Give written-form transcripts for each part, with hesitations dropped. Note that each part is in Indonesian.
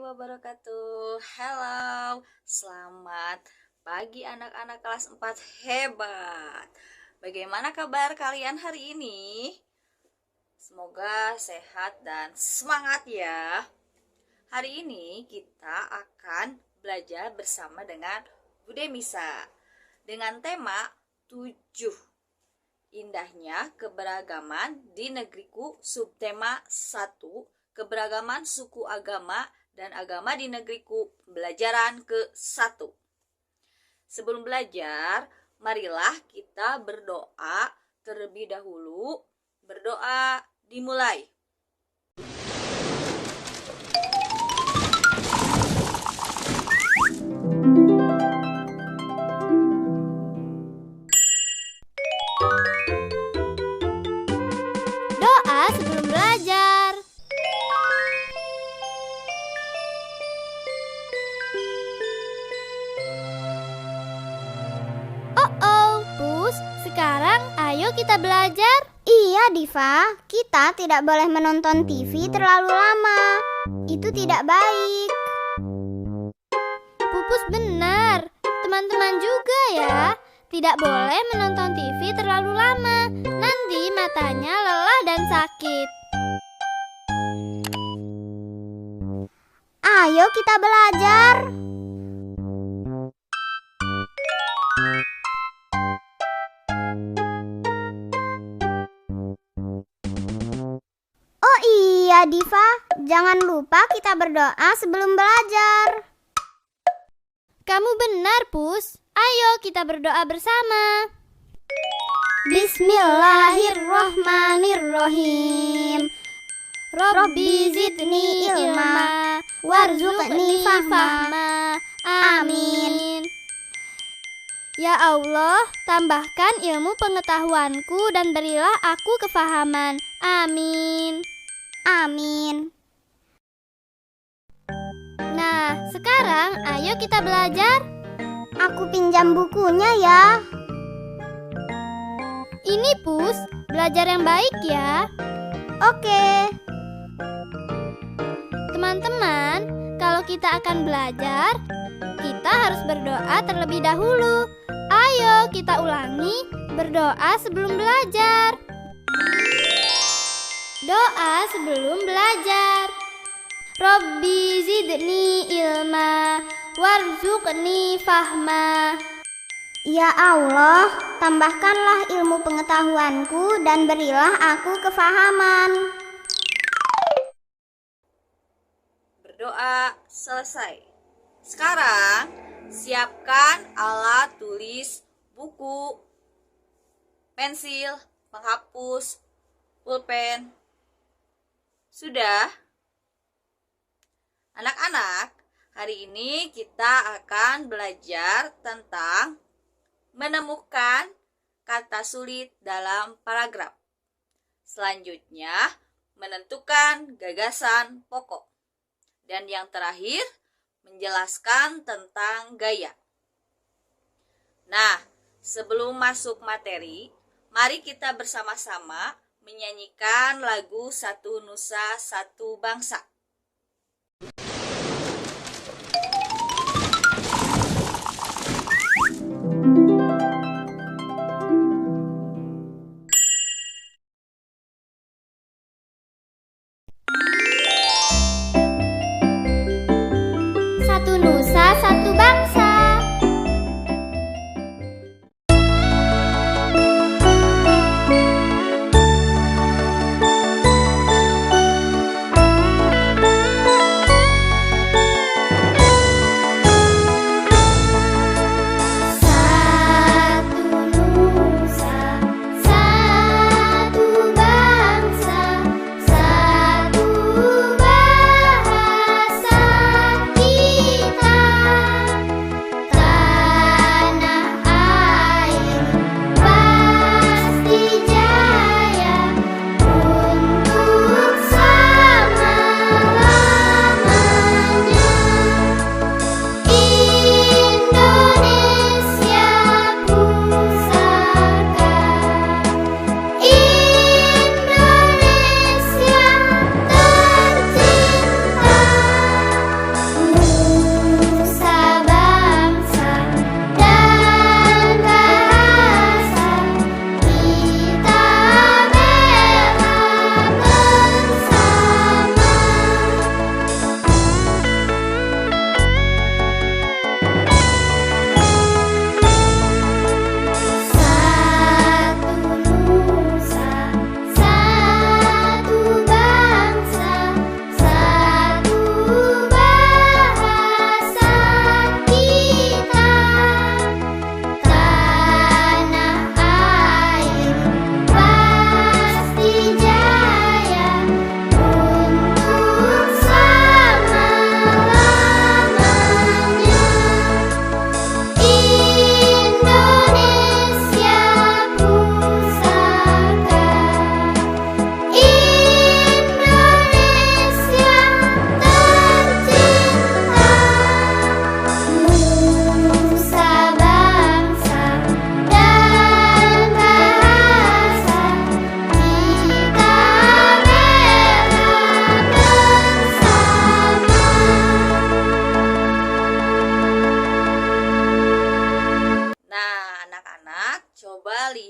wabarakatuh. Halo, selamat pagi anak-anak kelas 4 hebat. Bagaimana kabar kalian hari ini? Semoga sehat dan semangat ya. Hari ini kita akan belajar bersama dengan Bude Misa dengan tema 7. Indahnya keberagaman di negeriku, subtema 1. Keberagaman suku agama dan agama di negeriku, pembelajaran ke-1. Sebelum belajar, marilah kita berdoa terlebih dahulu. Berdoa dimulai. Doa sebelum belajar. Pus, sekarang ayo kita belajar. Iya, Diva, kita tidak boleh menonton TV terlalu lama. Itu tidak baik. Pupus benar. Teman-teman juga ya. Tidak boleh menonton TV terlalu lama. Nanti matanya lelah dan sakit. Ayo kita belajar. Oh iya, Diva, jangan lupa kita berdoa sebelum belajar. Kamu benar, Pus. Ayo kita berdoa bersama. Bismillahirrohmanirrohim. Robbi zidni ilma warzuqni fahma. Amin. Ya Allah, tambahkan ilmu pengetahuanku dan berilah aku kefahaman. Amin. Amin. Nah, sekarang ayo kita belajar. Aku pinjam bukunya ya. Ini, Pus, belajar yang baik ya. Oke. Teman-teman, kalau kita akan belajar, kita harus berdoa terlebih dahulu. Ayo kita ulangi berdoa sebelum belajar. Doa sebelum belajar. Robbi zidni ilma warzuqni fahma. Ya Allah, tambahkanlah ilmu pengetahuanku dan berilah aku kefahaman. Berdoa selesai. Sekarang siapkan alat tulis, buku, pensil, penghapus, pulpen. Sudah? Anak-anak, hari ini kita akan belajar tentang menemukan kata sulit dalam paragraf. Selanjutnya, menentukan gagasan pokok. Dan yang terakhir, menjelaskan tentang gaya. Nah, sebelum masuk materi, mari kita bersama-sama menyanyikan lagu Satu Nusa Satu Bangsa. Satu nusa, satu bangsa.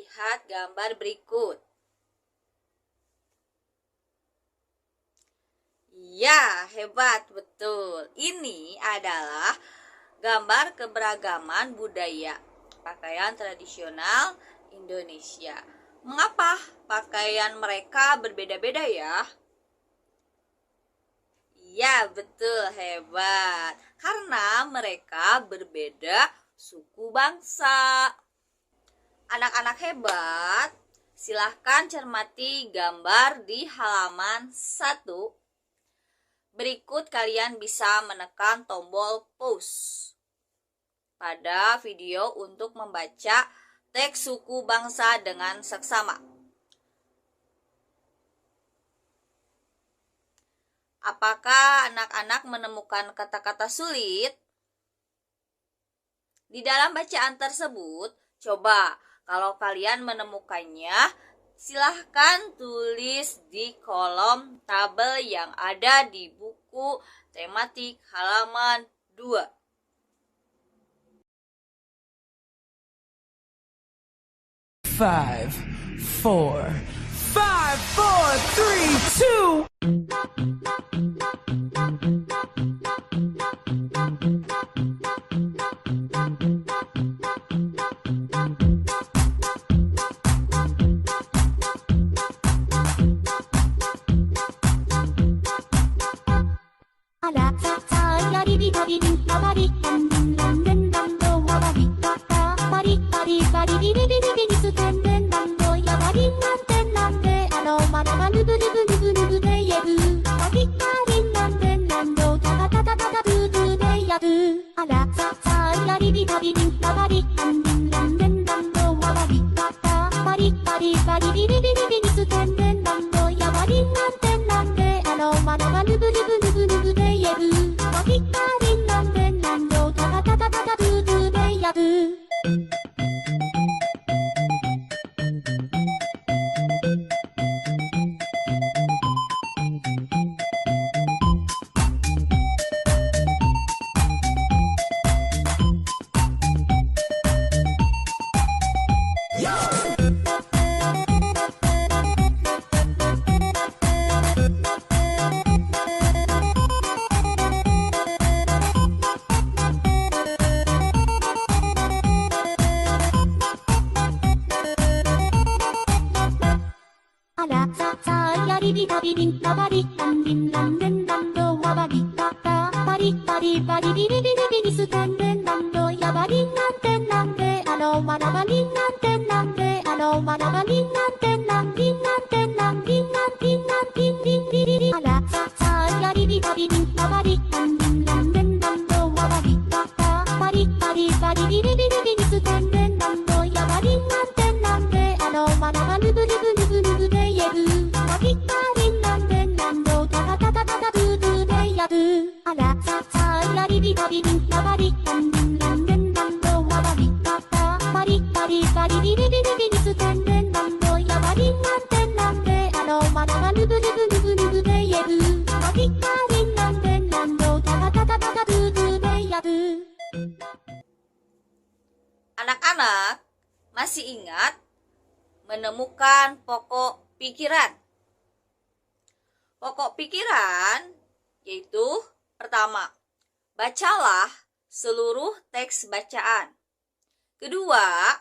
lihat gambar berikut. Ya, hebat, betul. Ini adalah gambar keberagaman budaya pakaian tradisional Indonesia. Mengapa pakaian mereka berbeda-beda ya? Ya, betul, hebat. Karena mereka berbeda suku bangsa. Anak-anak hebat, silahkan cermati gambar di halaman 1. Berikut kalian bisa menekan tombol pause pada video untuk membaca teks suku bangsa dengan seksama. Apakah anak-anak menemukan kata-kata sulit? Di dalam bacaan tersebut, coba kalau kalian menemukannya, silahkan tulis di kolom tabel yang ada di buku tematik halaman 2. Five, four, 3, 2. Anak-anak masih ingat menemukan pokok pikiran? Pokok pikiran yaitu pertama, bacalah seluruh teks bacaan. Kedua,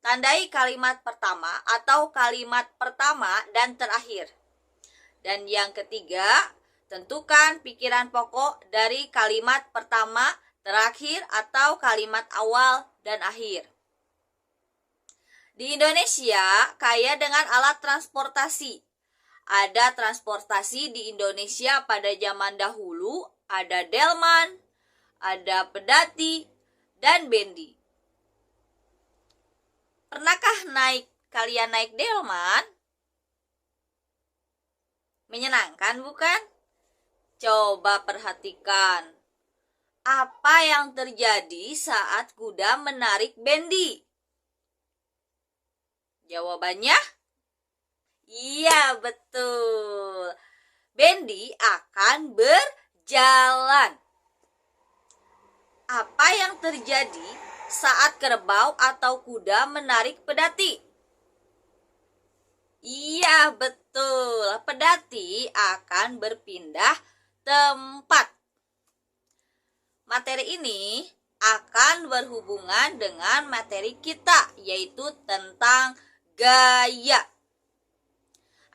tandai kalimat pertama atau kalimat pertama dan terakhir. Dan yang ketiga, tentukan pikiran pokok dari kalimat pertama, terakhir, atau kalimat awal dan akhir. Di Indonesia kaya dengan alat transportasi. Ada transportasi di Indonesia pada zaman dahulu, ada delman, ada pedati, dan bendi. Pernahkah kalian naik delman? Menyenangkan bukan? Coba perhatikan. Apa yang terjadi saat kuda menarik bendi? Jawabannya? Iya, betul. Bendi akan berjalan. Apa yang terjadi saat kerbau atau kuda menarik pedati? Iya, betul. Pedati akan berpindah tempat. Materi ini akan berhubungan dengan materi kita, yaitu tentang gaya.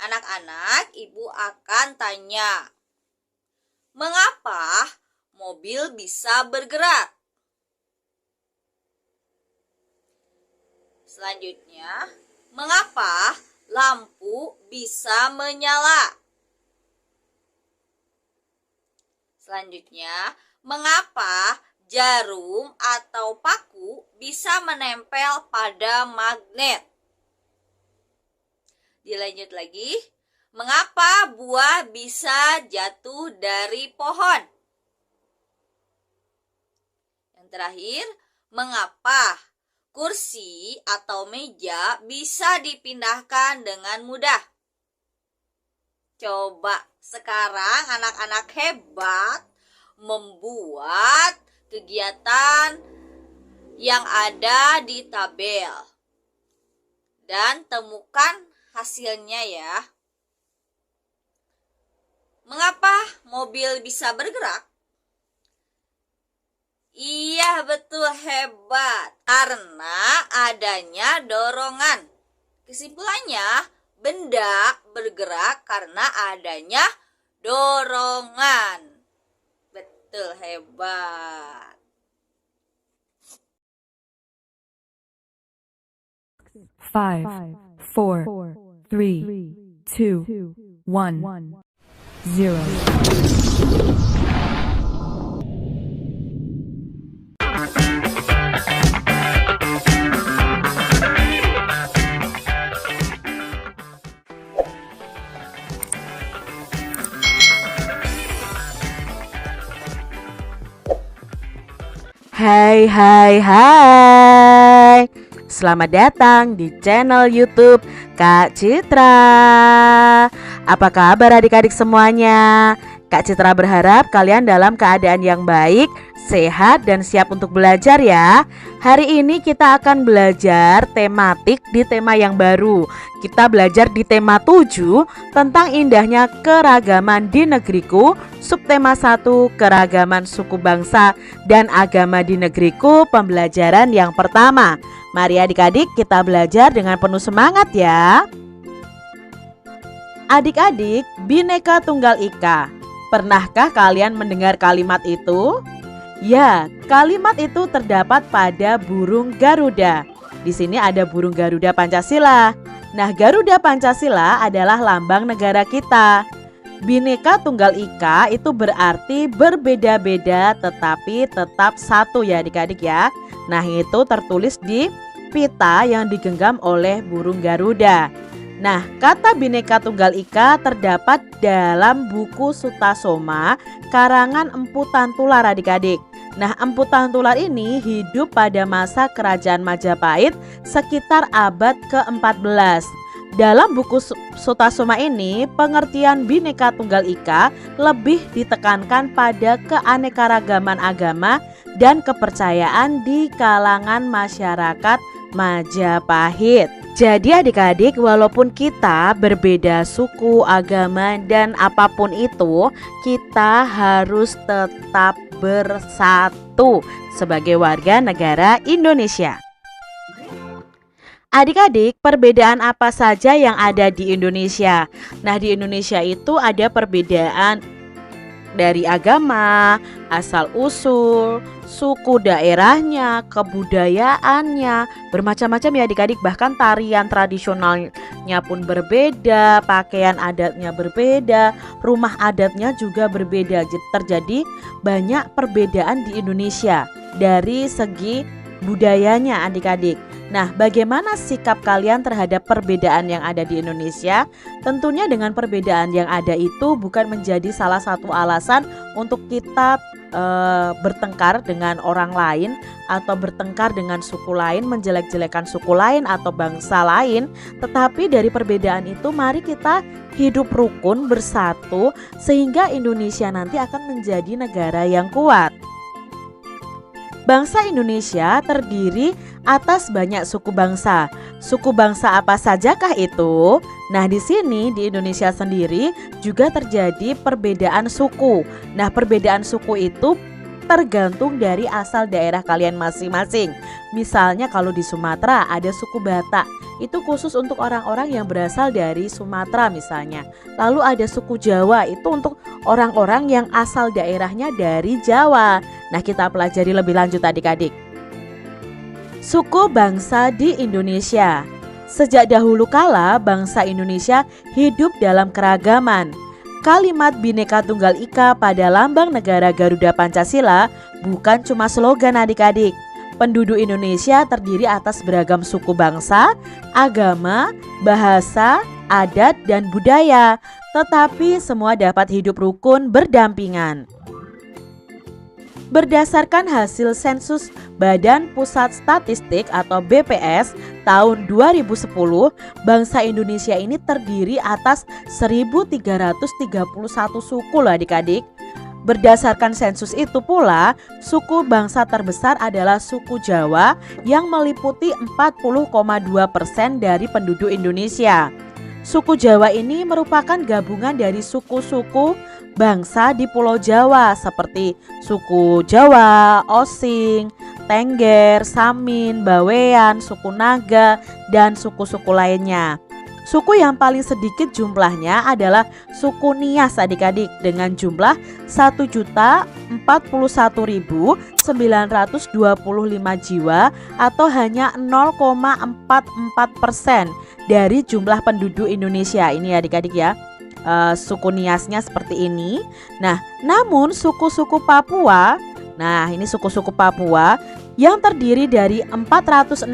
Anak-anak, ibu akan tanya, mengapa mobil bisa bergerak? Selanjutnya, mengapa lampu bisa menyala? Selanjutnya, mengapa jarum atau paku bisa menempel pada magnet? Dilanjut lagi, mengapa buah bisa jatuh dari pohon? Yang terakhir, mengapa kursi atau meja bisa dipindahkan dengan mudah? Coba sekarang anak-anak hebat membuat kegiatan yang ada di tabel dan temukan hasilnya ya. Mengapa mobil bisa bergerak? Iya, betul, hebat. Karena adanya dorongan. Kesimpulannya, benda bergerak karena adanya dorongan. Betul, hebat. Five, four, three, two, one, zero. Hai hai hai. Selamat datang di channel YouTube Kak Citra. Apa kabar adik-adik semuanya? Kak Citra berharap kalian dalam keadaan yang baik, sehat dan siap untuk belajar ya. Hari ini kita akan belajar tematik di tema yang baru. Kita belajar di tema 7 tentang indahnya keragaman di negeriku. Subtema 1, keragaman suku bangsa dan agama di negeriku, pembelajaran yang pertama. Mari adik-adik kita belajar dengan penuh semangat ya. Adik-adik, Bhinneka Tunggal Ika. Pernahkah kalian mendengar kalimat itu? Ya, kalimat itu terdapat pada burung Garuda. Di sini ada burung Garuda Pancasila. Nah, Garuda Pancasila adalah lambang negara kita. Bhinneka Tunggal Ika itu berarti berbeda-beda tetapi tetap satu ya adik-adik ya. Nah, itu tertulis di pita yang digenggam oleh burung Garuda. Nah, kata Bhinneka Tunggal Ika terdapat dalam buku Sutasoma karangan Empu Tantular adik-adik. Nah, Empu Tantular ini hidup pada masa kerajaan Majapahit sekitar abad ke-14. Dalam buku Sutasoma ini, pengertian Bhinneka Tunggal Ika lebih ditekankan pada keanekaragaman agama dan kepercayaan di kalangan masyarakat Majapahit. Jadi adik-adik, walaupun kita berbeda suku, agama, dan apapun itu, kita harus tetap bersatu sebagai warga negara Indonesia. Adik-adik, perbedaan apa saja yang ada di Indonesia? Nah, di Indonesia itu ada perbedaan dari agama, asal-usul, suku daerahnya, kebudayaannya, bermacam-macam ya adik-adik. Bahkan tarian tradisionalnya pun berbeda, pakaian adatnya berbeda, rumah adatnya juga berbeda. Terjadi banyak perbedaan di Indonesia dari segi budayanya adik-adik. Nah, bagaimana sikap kalian terhadap perbedaan yang ada di Indonesia? Tentunya dengan perbedaan yang ada itu bukan menjadi salah satu alasan untuk kita bertengkar dengan orang lain atau bertengkar dengan suku lain, menjelek-jelekan suku lain atau bangsa lain. Tetapi dari perbedaan itu mari kita hidup rukun bersatu sehingga Indonesia nanti akan menjadi negara yang kuat. Bangsa Indonesia terdiri atas banyak suku bangsa. Suku bangsa apa sajakah itu? Nah, di sini di Indonesia sendiri juga terjadi perbedaan suku. Nah, perbedaan suku itu tergantung dari asal daerah kalian masing-masing. Misalnya kalau di Sumatera ada suku Batak, itu khusus untuk orang-orang yang berasal dari Sumatera misalnya. Lalu ada suku Jawa, itu untuk orang-orang yang asal daerahnya dari Jawa. Nah, kita pelajari lebih lanjut adik-adik. Suku bangsa di Indonesia. Sejak dahulu kala bangsa Indonesia hidup dalam keragaman. Kalimat Bhinneka Tunggal Ika pada lambang negara Garuda Pancasila bukan cuma slogan adik-adik. Penduduk Indonesia terdiri atas beragam suku bangsa, agama, bahasa, adat, dan budaya. Tetapi semua dapat hidup rukun berdampingan. Berdasarkan hasil sensus Badan Pusat Statistik atau BPS tahun 2010, bangsa Indonesia ini terdiri atas 1.331 suku loh adik-adik. Berdasarkan sensus itu pula, suku bangsa terbesar adalah suku Jawa yang meliputi 40,2% dari penduduk Indonesia. Suku Jawa ini merupakan gabungan dari suku-suku bangsa di Pulau Jawa seperti suku Jawa, Osing, Tengger, Samin, Bawean, suku Naga, dan suku-suku lainnya. Suku yang paling sedikit jumlahnya adalah suku Nias adik-adik dengan jumlah 1.041.925 jiwa atau hanya 0,44% dari jumlah penduduk Indonesia. Ini adik-adik ya, suku Niasnya seperti ini. Nah, namun suku-suku Papua, nah ini suku-suku Papua yang terdiri dari 466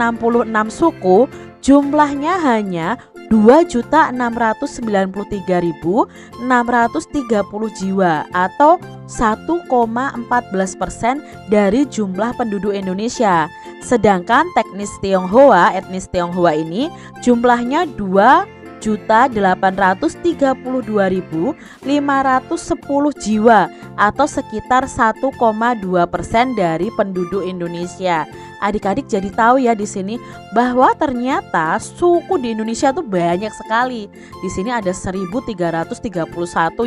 suku, jumlahnya hanya 2.693.630 jiwa atau 1,14% dari jumlah penduduk Indonesia. Sedangkan etnis Tionghoa ini jumlahnya 2.832.510 jiwa atau sekitar 1,2% dari penduduk Indonesia. Adik-adik jadi tahu ya di sini bahwa ternyata suku di Indonesia tuh banyak sekali. Di sini ada 1.331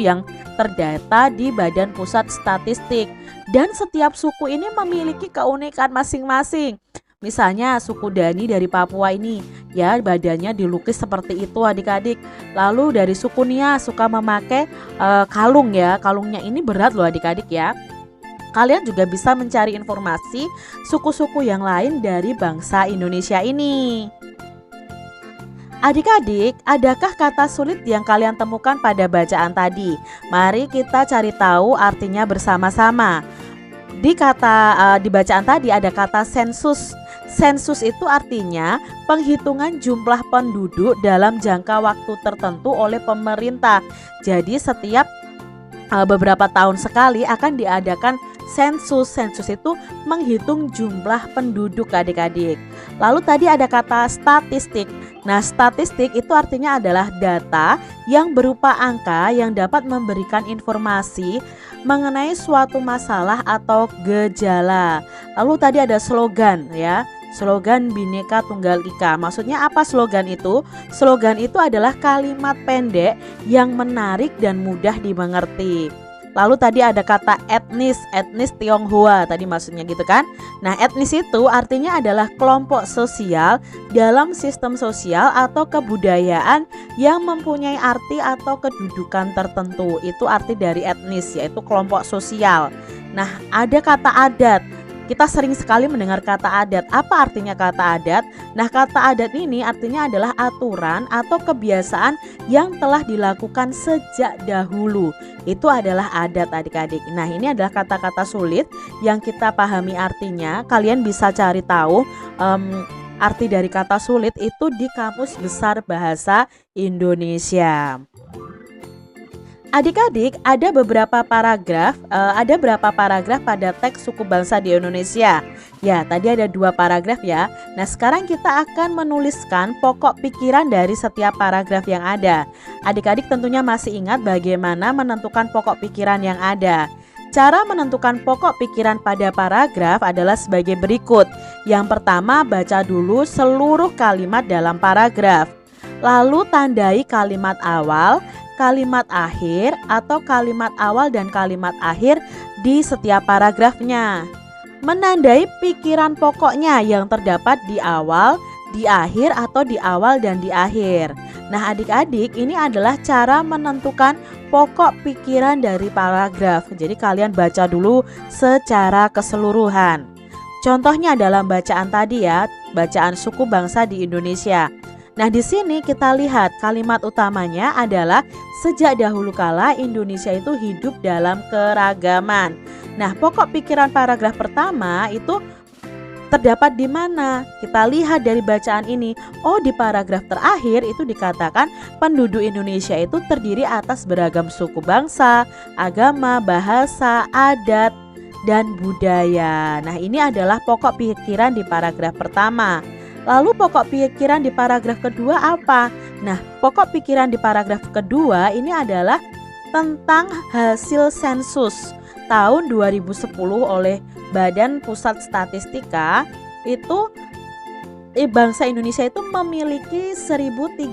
yang terdata di Badan Pusat Statistik dan setiap suku ini memiliki keunikan masing-masing. Misalnya suku Dani dari Papua ini ya badannya dilukis seperti itu adik-adik. Lalu dari suku Nia suka memakai kalung ya. Kalungnya ini berat loh adik-adik ya. Kalian juga bisa mencari informasi suku-suku yang lain dari bangsa Indonesia ini. Adik-adik, adakah kata sulit yang kalian temukan pada bacaan tadi? Mari kita cari tahu artinya bersama-sama. Di bacaan tadi ada kata sensus. Sensus itu artinya penghitungan jumlah penduduk dalam jangka waktu tertentu oleh pemerintah. Jadi setiap beberapa tahun sekali akan diadakan sensus. Sensus itu menghitung jumlah penduduk adik-adik. Lalu tadi ada kata statistik. Nah, statistik itu artinya adalah data yang berupa angka yang dapat memberikan informasi mengenai suatu masalah atau gejala. Lalu tadi ada slogan ya. Slogan Bhinneka Tunggal Ika. Maksudnya apa slogan itu? Slogan itu adalah kalimat pendek yang menarik dan mudah dimengerti. Lalu tadi ada kata etnis Tionghoa tadi maksudnya gitu kan. Nah, etnis itu artinya adalah kelompok sosial dalam sistem sosial atau kebudayaan yang mempunyai arti atau kedudukan tertentu. Itu arti dari etnis, yaitu kelompok sosial. Nah, ada kata adat. Kita sering sekali mendengar kata adat. Apa artinya kata adat? Nah, kata adat ini artinya adalah aturan atau kebiasaan yang telah dilakukan sejak dahulu. Itu adalah adat adik-adik. Nah, ini adalah kata-kata sulit yang kita pahami artinya. Kalian bisa cari tahu arti dari kata sulit itu di Kamus Besar Bahasa Indonesia. Adik-adik, ada beberapa paragraf pada teks suku bangsa di Indonesia. Ya, tadi ada 2 paragraf ya. Nah, sekarang kita akan menuliskan pokok pikiran dari setiap paragraf yang ada. Adik-adik tentunya masih ingat bagaimana menentukan pokok pikiran yang ada. cara menentukan pokok pikiran pada paragraf adalah sebagai berikut. Yang pertama, baca dulu seluruh kalimat dalam paragraf. Lalu tandai kalimat awal, kalimat akhir, atau kalimat awal dan kalimat akhir di setiap paragrafnya. Menandai pikiran pokoknya yang terdapat di awal, di akhir, atau di awal dan di akhir. Nah, adik-adik, ini adalah cara menentukan pokok pikiran dari paragraf. Jadi kalian baca dulu secara keseluruhan. Contohnya dalam bacaan tadi ya, bacaan suku bangsa di Indonesia. Nah, di sini kita lihat kalimat utamanya adalah sejak dahulu kala Indonesia itu hidup dalam keragaman. Nah, pokok pikiran paragraf pertama itu terdapat di mana? Kita lihat dari bacaan ini. Oh, di paragraf terakhir itu dikatakan penduduk Indonesia itu terdiri atas beragam suku bangsa, agama, bahasa, adat, dan budaya. Nah, ini adalah pokok pikiran di paragraf pertama. Lalu pokok pikiran di paragraf kedua apa? Nah, pokok pikiran di paragraf kedua ini adalah tentang hasil sensus tahun 2010 oleh Badan Pusat Statistika. Itu bangsa Indonesia itu memiliki 1331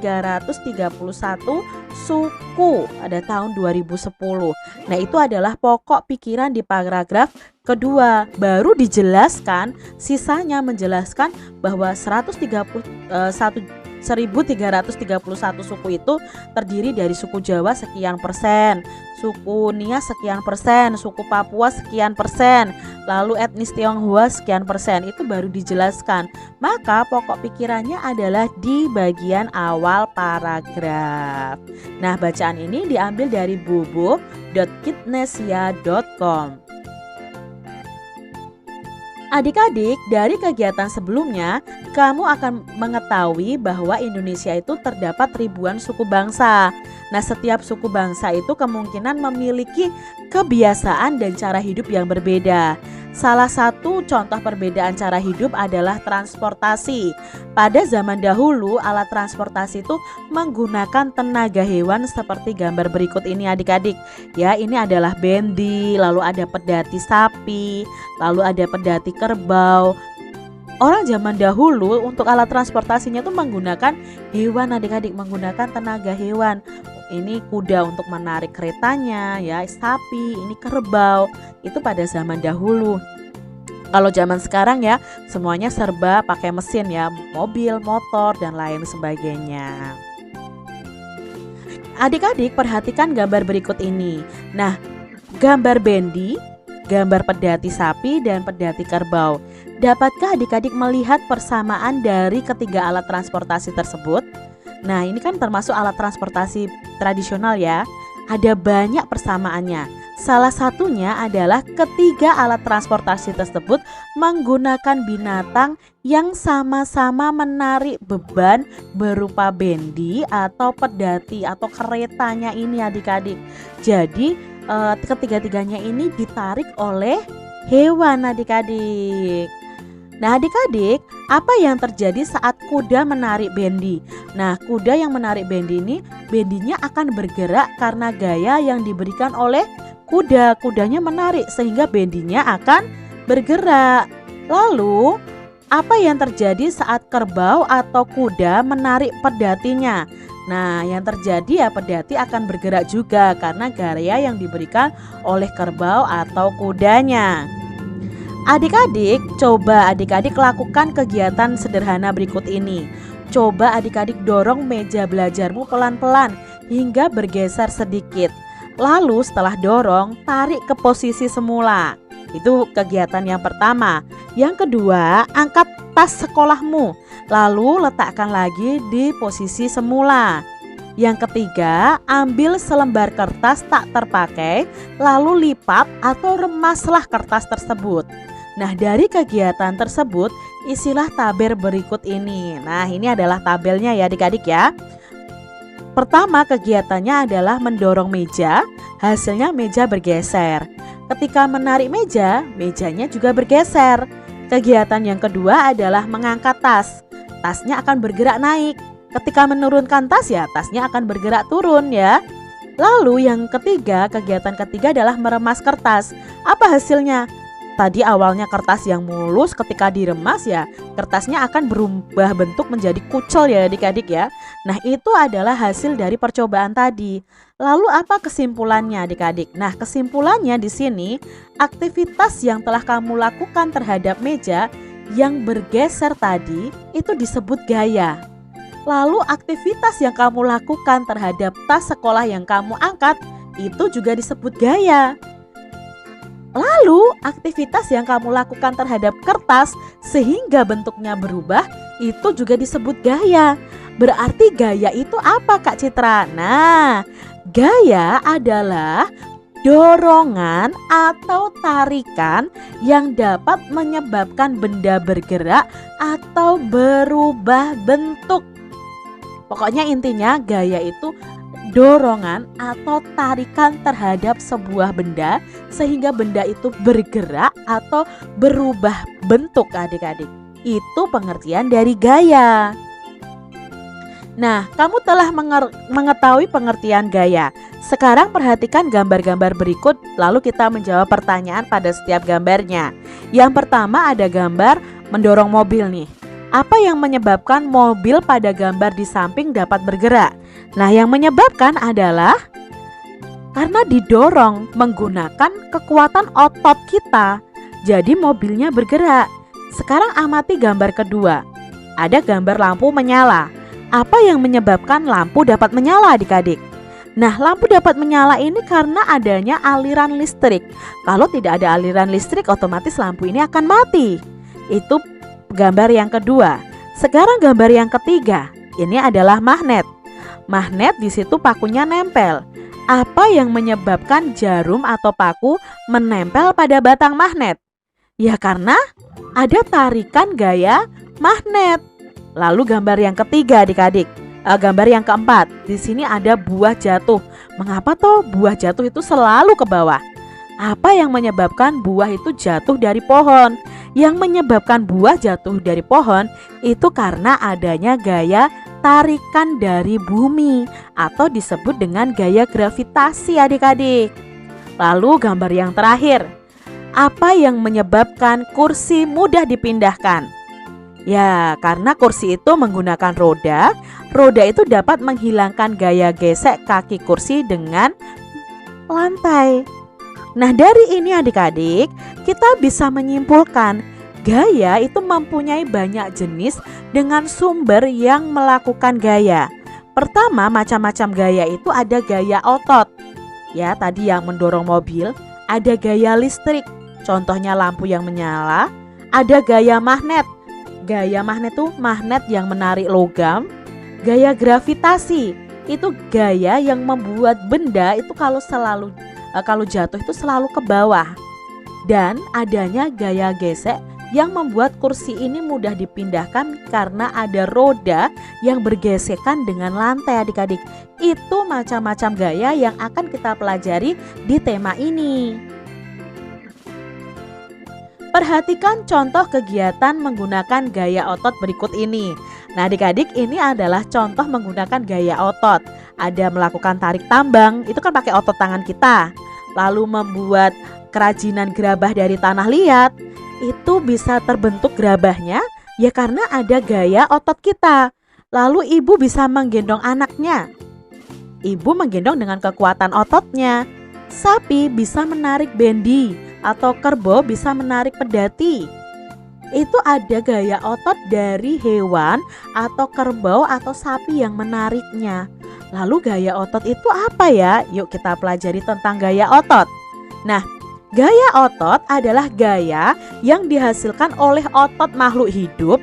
suku pada tahun 2010. Nah, itu adalah pokok pikiran di paragraf kedua. Baru dijelaskan, sisanya menjelaskan bahwa 1331 suku itu terdiri dari suku Jawa sekian persen, suku Nias sekian persen, suku Papua sekian persen, lalu etnis Tionghoa sekian persen. Itu baru dijelaskan. Maka pokok pikirannya adalah di bagian awal paragraf. Nah, bacaan ini diambil dari bobo.kitnesia.com. Adik-adik, dari kegiatan sebelumnya, kamu akan mengetahui bahwa Indonesia itu terdapat ribuan suku bangsa. Nah, setiap suku bangsa itu kemungkinan memiliki kebiasaan dan cara hidup yang berbeda. Salah satu contoh perbedaan cara hidup adalah transportasi. Pada zaman dahulu, alat transportasi itu menggunakan tenaga hewan seperti gambar berikut ini adik-adik. Ya, ini adalah bendi, lalu ada pedati sapi, lalu ada pedati kerbau. Orang zaman dahulu untuk alat transportasinya itu menggunakan hewan adik-adik, menggunakan tenaga hewan. Ini kuda untuk menarik keretanya, ya, sapi, ini kerbau. Itu pada zaman dahulu. Kalau zaman sekarang ya semuanya serba pakai mesin ya, mobil, motor, dan lain sebagainya. Adik-adik perhatikan gambar berikut ini. Nah, gambar bendi, gambar pedati sapi, dan pedati kerbau. Dapatkah adik-adik melihat persamaan dari ketiga alat transportasi tersebut? Nah, ini kan termasuk alat transportasi tradisional ya. Ada banyak persamaannya. Salah satunya adalah ketiga alat transportasi tersebut menggunakan binatang yang sama-sama menarik beban berupa bendi atau pedati atau keretanya ini adik-adik. Jadi ketiga-tiganya ini ditarik oleh hewan adik-adik. Nah, adik-adik, apa yang terjadi saat kuda menarik bendi? Nah, kuda yang menarik bendi ini, bendinya akan bergerak karena gaya yang diberikan oleh kuda. Kudanya menarik sehingga bendinya akan bergerak. Lalu, apa yang terjadi saat kerbau atau kuda menarik pedatinya? Nah, yang terjadi ya pedati akan bergerak juga karena gaya yang diberikan oleh kerbau atau kudanya. Adik-adik, coba adik-adik lakukan kegiatan sederhana berikut ini. Coba adik-adik dorong meja belajarmu pelan-pelan hingga bergeser sedikit. Lalu setelah dorong, tarik ke posisi semula. Itu kegiatan yang pertama. Yang kedua, angkat tas sekolahmu, lalu letakkan lagi di posisi semula. Yang ketiga, ambil selembar kertas tak terpakai, lalu lipat atau remaslah kertas tersebut. Nah, dari kegiatan tersebut, isilah tabel berikut ini. Nah, ini adalah tabelnya ya adik-adik ya. Pertama, kegiatannya adalah mendorong meja, hasilnya meja bergeser. Ketika menarik meja, mejanya juga bergeser. Kegiatan yang kedua adalah mengangkat tas. Tasnya akan bergerak naik. Ketika menurunkan tas ya, tasnya akan bergerak turun ya. Lalu yang ketiga, kegiatan ketiga adalah meremas kertas. Apa hasilnya? Tadi awalnya kertas yang mulus, ketika diremas ya kertasnya akan berubah bentuk menjadi kucel ya adik-adik ya. Nah itu adalah hasil dari percobaan tadi. Lalu apa kesimpulannya adik-adik? Nah kesimpulannya di sini, aktivitas yang telah kamu lakukan terhadap meja yang bergeser tadi itu disebut gaya. Lalu aktivitas yang kamu lakukan terhadap tas sekolah yang kamu angkat itu juga disebut gaya. Lalu aktivitas yang kamu lakukan terhadap kertas sehingga bentuknya berubah itu juga disebut gaya. Berarti gaya itu apa Kak Citra? Nah, gaya adalah dorongan atau tarikan yang dapat menyebabkan benda bergerak atau berubah bentuk. Pokoknya intinya gaya itu dorongan atau tarikan terhadap sebuah benda sehingga benda itu bergerak atau berubah bentuk adik-adik. Itu pengertian dari gaya. Nah, kamu telah mengetahui pengertian gaya. Sekarang perhatikan gambar-gambar berikut lalu kita menjawab pertanyaan pada setiap gambarnya. Yang pertama ada gambar mendorong mobil nih. Apa yang menyebabkan mobil pada gambar di samping dapat bergerak? Nah, yang menyebabkan adalah karena didorong menggunakan kekuatan otot kita. Jadi mobilnya bergerak. Sekarang amati gambar kedua. Ada gambar lampu menyala. Apa yang menyebabkan lampu dapat menyala adik-adik? Nah, lampu dapat menyala ini karena adanya aliran listrik. Kalau tidak ada aliran listrik, otomatis lampu ini akan mati. Itu gambar yang kedua. Sekarang gambar yang ketiga. Ini adalah magnet. Magnet di situ pakunya nempel. Apa yang menyebabkan jarum atau paku menempel pada batang magnet? Ya karena ada tarikan gaya magnet. Lalu gambar yang ketiga adik-adik. Gambar yang keempat. Di sini ada buah jatuh. Mengapa toh buah jatuh itu selalu ke bawah? Apa yang menyebabkan buah itu jatuh dari pohon? Yang menyebabkan buah jatuh dari pohon itu karena adanya gaya tarikan dari bumi atau disebut dengan gaya gravitasi adik-adik. Lalu gambar yang terakhir. Apa yang menyebabkan kursi mudah dipindahkan? Ya, karena kursi itu menggunakan roda. Roda itu dapat menghilangkan gaya gesek kaki kursi dengan lantai. Nah, dari ini adik-adik, kita bisa menyimpulkan gaya itu mempunyai banyak jenis dengan sumber yang melakukan gaya. Pertama, macam-macam gaya itu ada gaya otot. Ya, tadi yang mendorong mobil, ada gaya listrik. Contohnya lampu yang menyala, ada gaya magnet. Gaya magnet itu magnet yang menarik logam. Gaya gravitasi itu gaya yang membuat benda itu kalau jatuh itu selalu ke bawah. Dan adanya gaya gesek yang membuat kursi ini mudah dipindahkan karena ada roda yang bergesekan dengan lantai adik-adik. Itu macam-macam gaya yang akan kita pelajari di tema ini. Perhatikan contoh kegiatan menggunakan gaya otot berikut ini. Nah adik-adik, ini adalah contoh menggunakan gaya otot. Ada melakukan tarik tambang, itu kan pakai otot tangan kita. Lalu membuat kerajinan gerabah dari tanah liat, itu bisa terbentuk gerabahnya ya karena ada gaya otot kita. Lalu ibu bisa menggendong anaknya. Ibu menggendong dengan kekuatan ototnya. Sapi bisa menarik bendi atau kerbau bisa menarik pedati. Itu ada gaya otot dari hewan atau kerbau atau sapi yang menariknya. Lalu gaya otot itu apa ya? Yuk kita pelajari tentang gaya otot. Nah, gaya otot adalah gaya yang dihasilkan oleh otot makhluk hidup,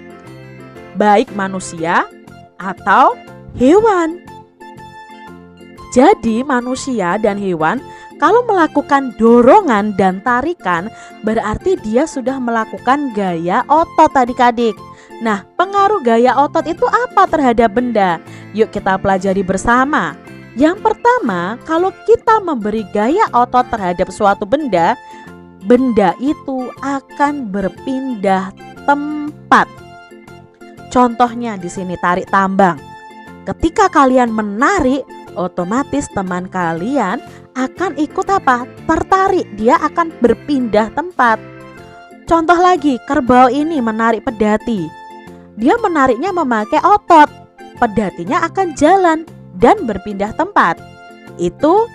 baik manusia atau hewan. Jadi manusia dan hewan kalau melakukan dorongan dan tarikan berarti dia sudah melakukan gaya otot adik-adik. Nah, pengaruh gaya otot itu apa terhadap benda? Yuk kita pelajari bersama. Yang pertama, kalau kita memberi gaya otot terhadap suatu benda, benda itu akan berpindah tempat. Contohnya di sini tarik tambang. Ketika kalian menarik, otomatis teman kalian akan ikut apa? Tertarik, dia akan berpindah tempat. Contoh lagi, kerbau ini menarik pedati. Dia menariknya memakai otot. Pedatinya akan jalan dan berpindah tempat. Itu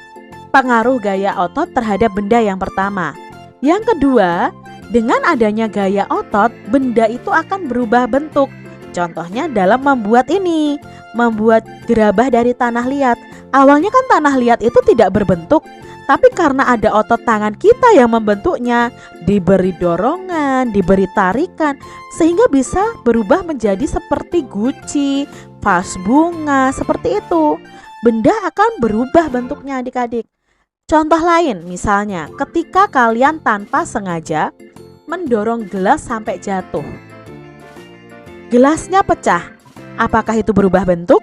pengaruh gaya otot terhadap benda yang pertama. Yang kedua, dengan adanya gaya otot, benda itu akan berubah bentuk. Contohnya dalam membuat gerabah dari tanah liat. Awalnya kan tanah liat itu tidak berbentuk, tapi karena ada otot tangan kita yang membentuknya, diberi dorongan, diberi tarikan, sehingga bisa berubah menjadi seperti guci, vas bunga, seperti itu. Benda akan berubah bentuknya adik-adik. Contoh lain, misalnya ketika kalian tanpa sengaja mendorong gelas sampai jatuh. Gelasnya pecah. Apakah itu berubah bentuk?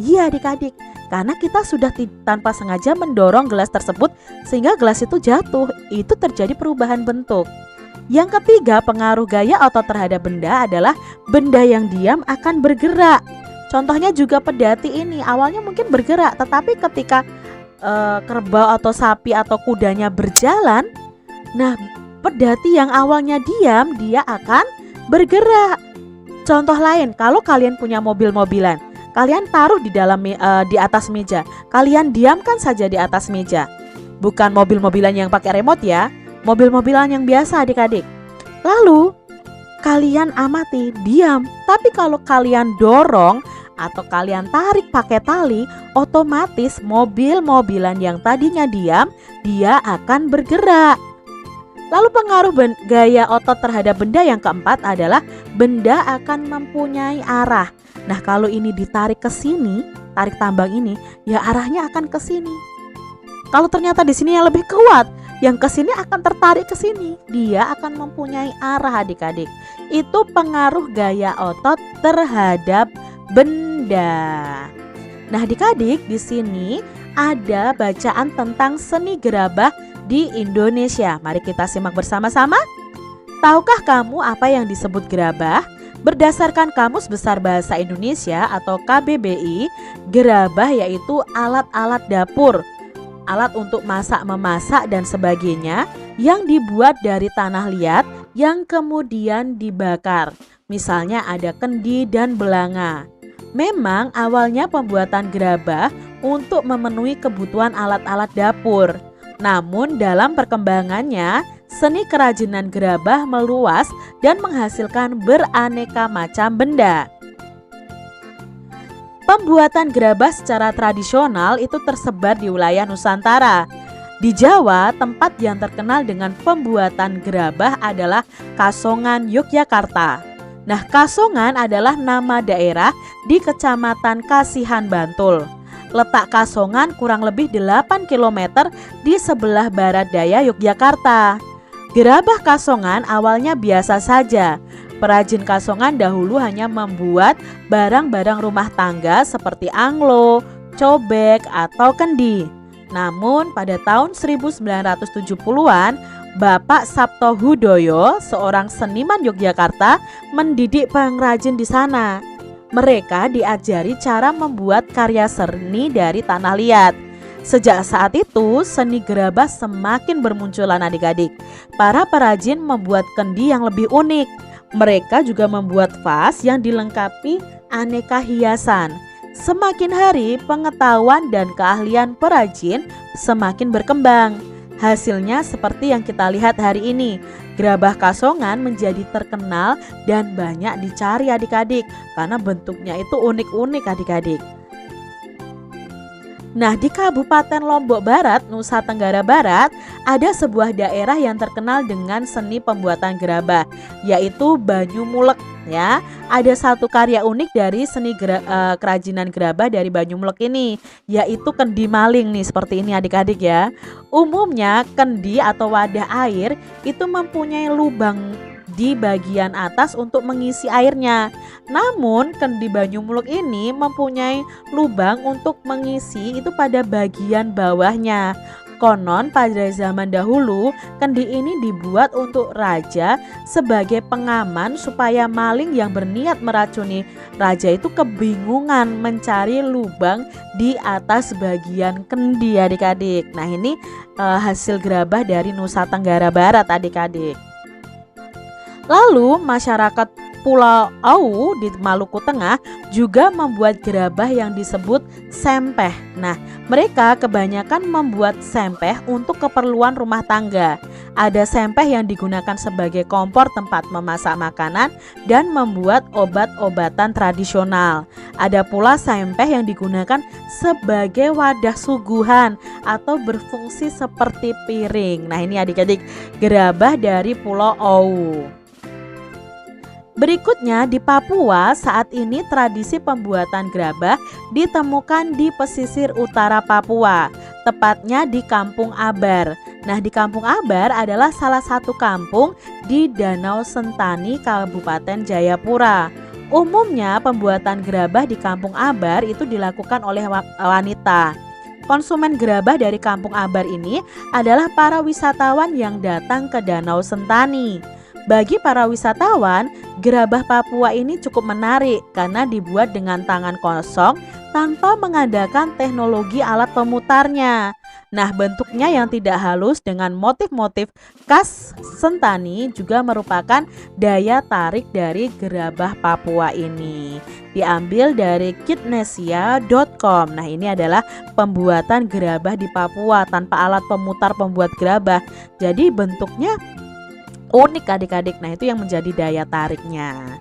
Iya adik-adik, karena kita sudah tanpa sengaja mendorong gelas tersebut sehingga gelas itu jatuh. Itu terjadi perubahan bentuk. Yang ketiga, pengaruh gaya otot terhadap benda adalah benda yang diam akan bergerak. Contohnya juga pedati ini, awalnya mungkin bergerak, tetapi ketika kerbau atau sapi atau kudanya berjalan, nah pedati yang awalnya diam, dia akan bergerak. Contoh lain, kalau kalian punya mobil-mobilan, kalian taruh di atas meja, kalian diamkan saja di atas meja. Bukan mobil-mobilan yang pakai remote ya, mobil-mobilan yang biasa adik-adik. Lalu kalian amati, diam. Tapi kalau kalian dorong atau kalian tarik pakai tali, otomatis mobil-mobilan yang tadinya diam, dia akan bergerak. Lalu pengaruh gaya otot terhadap benda yang keempat adalah benda akan mempunyai arah. Nah, kalau ini ditarik ke sini, tarik tambang ini, ya arahnya akan ke sini. Kalau ternyata di sini yang lebih kuat, yang ke sini akan tertarik ke sini. Dia akan mempunyai arah adik-adik. Itu pengaruh gaya otot terhadap benda. Nah, adik-adik, di sini ada bacaan tentang seni gerabah di Indonesia. Mari kita simak bersama-sama. Tahukah kamu apa yang disebut gerabah? Berdasarkan Kamus Besar Bahasa Indonesia atau KBBI, gerabah yaitu alat-alat dapur, alat untuk masak-memasak dan sebagainya yang dibuat dari tanah liat yang kemudian dibakar. Misalnya ada kendi dan belanga. Memang awalnya pembuatan gerabah untuk memenuhi kebutuhan alat-alat dapur. Namun dalam perkembangannya, seni kerajinan gerabah meluas dan menghasilkan beraneka macam benda. Pembuatan gerabah secara tradisional itu tersebar di wilayah Nusantara. Di Jawa, tempat yang terkenal dengan pembuatan gerabah adalah Kasongan, Yogyakarta. Nah, Kasongan adalah nama daerah di Kecamatan Kasihan, Bantul. Letak Kasongan kurang lebih 8 km di sebelah barat daya Yogyakarta. Gerabah Kasongan awalnya biasa saja. Perajin Kasongan dahulu hanya membuat barang-barang rumah tangga seperti anglo, cobek, atau kendi. Namun pada tahun 1970-an, Bapak Sabto Hudoyo, seorang seniman Yogyakarta, mendidik pengrajin di sana. Mereka diajari cara membuat karya seni dari tanah liat. Sejak saat itu, seni gerabah semakin bermunculan adik-adik. Para perajin membuat kendi yang lebih unik. Mereka juga membuat vas yang dilengkapi aneka hiasan. Semakin hari, pengetahuan dan keahlian perajin semakin berkembang. Hasilnya seperti yang kita lihat hari ini. Gerabah Kasongan menjadi terkenal dan banyak dicari adik-adik karena bentuknya itu unik-unik adik-adik. Nah, di Kabupaten Lombok Barat, Nusa Tenggara Barat, ada sebuah daerah yang terkenal dengan seni pembuatan gerabah, yaitu Banyumulek. Ya, ada satu karya unik dari seni kerajinan gerabah dari Banyumulek ini, yaitu kendi maling nih, seperti ini adik-adik ya. Umumnya kendi atau wadah air itu mempunyai lubang di bagian atas untuk mengisi airnya. Namun kendi Banyumulek ini mempunyai lubang untuk mengisi itu pada bagian bawahnya. Konon pada zaman dahulu, kendi ini dibuat untuk raja sebagai pengaman supaya maling yang berniat meracuni raja itu kebingungan mencari lubang di atas bagian kendi, adik-adik. Nah, ini hasil gerabah dari Nusa Tenggara Barat, adik-adik. Lalu masyarakat Pulau Au di Maluku Tengah juga membuat gerabah yang disebut sempeh. Nah, mereka kebanyakan membuat sempeh untuk keperluan rumah tangga. Ada sempeh yang digunakan sebagai kompor tempat memasak makanan dan membuat obat-obatan tradisional. Ada pula sempeh yang digunakan sebagai wadah suguhan atau berfungsi seperti piring. Nah, ini adik-adik gerabah dari Pulau Au. Berikutnya di Papua, saat ini tradisi pembuatan gerabah ditemukan di pesisir utara Papua, tepatnya di Kampung Abar. Nah, di Kampung Abar adalah salah satu kampung di Danau Sentani, Kabupaten Jayapura. Umumnya pembuatan gerabah di Kampung Abar itu dilakukan oleh wanita. Konsumen gerabah dari Kampung Abar ini adalah para wisatawan yang datang ke Danau Sentani. Bagi para wisatawan, gerabah Papua ini cukup menarik karena dibuat dengan tangan kosong tanpa mengandalkan teknologi alat pemutarnya. Nah, bentuknya yang tidak halus dengan motif-motif khas Sentani juga merupakan daya tarik dari gerabah Papua ini. Diambil dari kitnesia.com. Nah, ini adalah pembuatan gerabah di Papua tanpa alat pemutar pembuat gerabah. Jadi bentuknya unik, adik-adik. Nah, itu yang menjadi daya tariknya.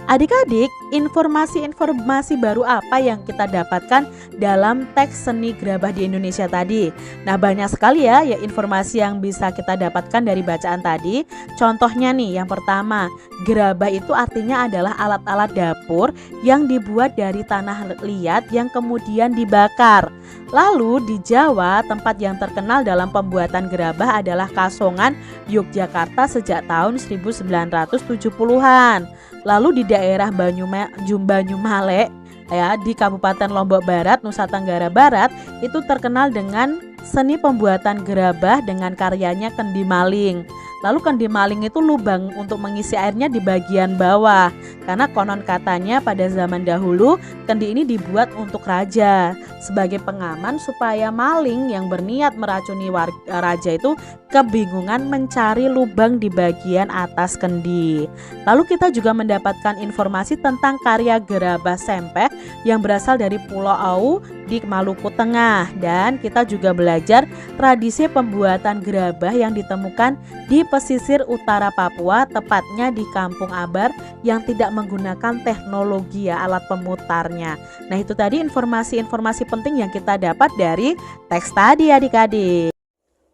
Adik-adik, informasi-informasi baru apa yang kita dapatkan dalam teks seni gerabah di Indonesia tadi? Nah, banyak sekali ya informasi yang bisa kita dapatkan dari bacaan tadi. Contohnya nih, yang pertama, gerabah itu artinya adalah alat-alat dapur yang dibuat dari tanah liat yang kemudian dibakar. Lalu di Jawa, tempat yang terkenal dalam pembuatan gerabah adalah Kasongan, Yogyakarta sejak tahun 1970-an. Lalu di daerah Banyumale ya, di Kabupaten Lombok Barat, Nusa Tenggara Barat itu terkenal dengan seni pembuatan gerabah dengan karyanya kendi maling. Lalu kendi maling itu lubang untuk mengisi airnya di bagian bawah. Karena konon katanya pada zaman dahulu kendi ini dibuat untuk raja sebagai pengaman supaya maling yang berniat meracuni raja itu kebingungan mencari lubang di bagian atas kendi. Lalu kita juga mendapatkan informasi tentang karya gerabah sempeh yang berasal dari Pulau Au di Maluku Tengah, dan kita juga belajar tradisi pembuatan gerabah yang ditemukan di pesisir utara Papua, tepatnya di Kampung Abar yang tidak menggunakan teknologi alat pemutarnya. Nah, itu tadi informasi-informasi penting yang kita dapat dari teks tadi, adik-adik.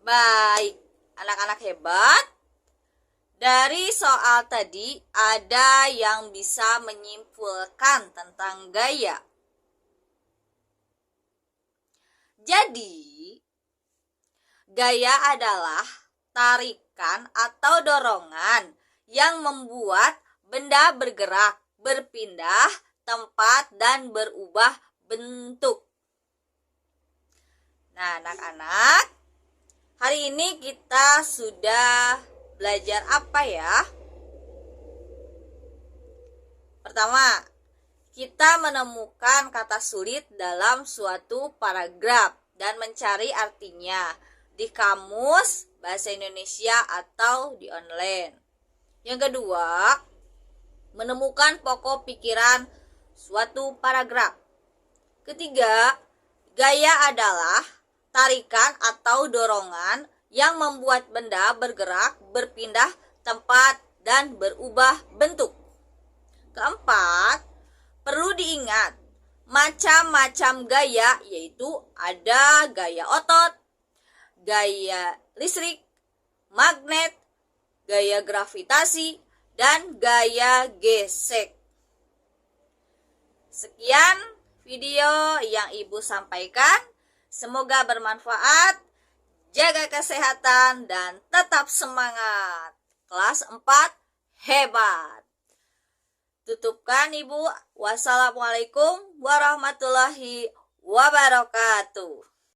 Baik, anak-anak hebat. Dari soal tadi ada yang bisa menyimpulkan tentang gaya. Jadi, gaya adalah tarikan atau dorongan yang membuat benda bergerak, berpindah tempat, dan berubah bentuk. Nah, anak-anak, hari ini kita sudah belajar apa ya? Pertama, kita menemukan kata sulit dalam suatu paragraf dan mencari artinya di kamus bahasa Indonesia atau di online. Yang kedua, menemukan pokok pikiran suatu paragraf. Ketiga, gaya adalah tarikan atau dorongan yang membuat benda bergerak, berpindah tempat, dan berubah bentuk. Keempat, perlu diingat, macam-macam gaya yaitu ada gaya otot, gaya listrik, magnet, gaya gravitasi, dan gaya gesek. Sekian video yang Ibu sampaikan. Semoga bermanfaat. Jaga kesehatan dan tetap semangat. Kelas 4 hebat. Tutupkan Ibu. Wassalamualaikum warahmatullahi wabarakatuh.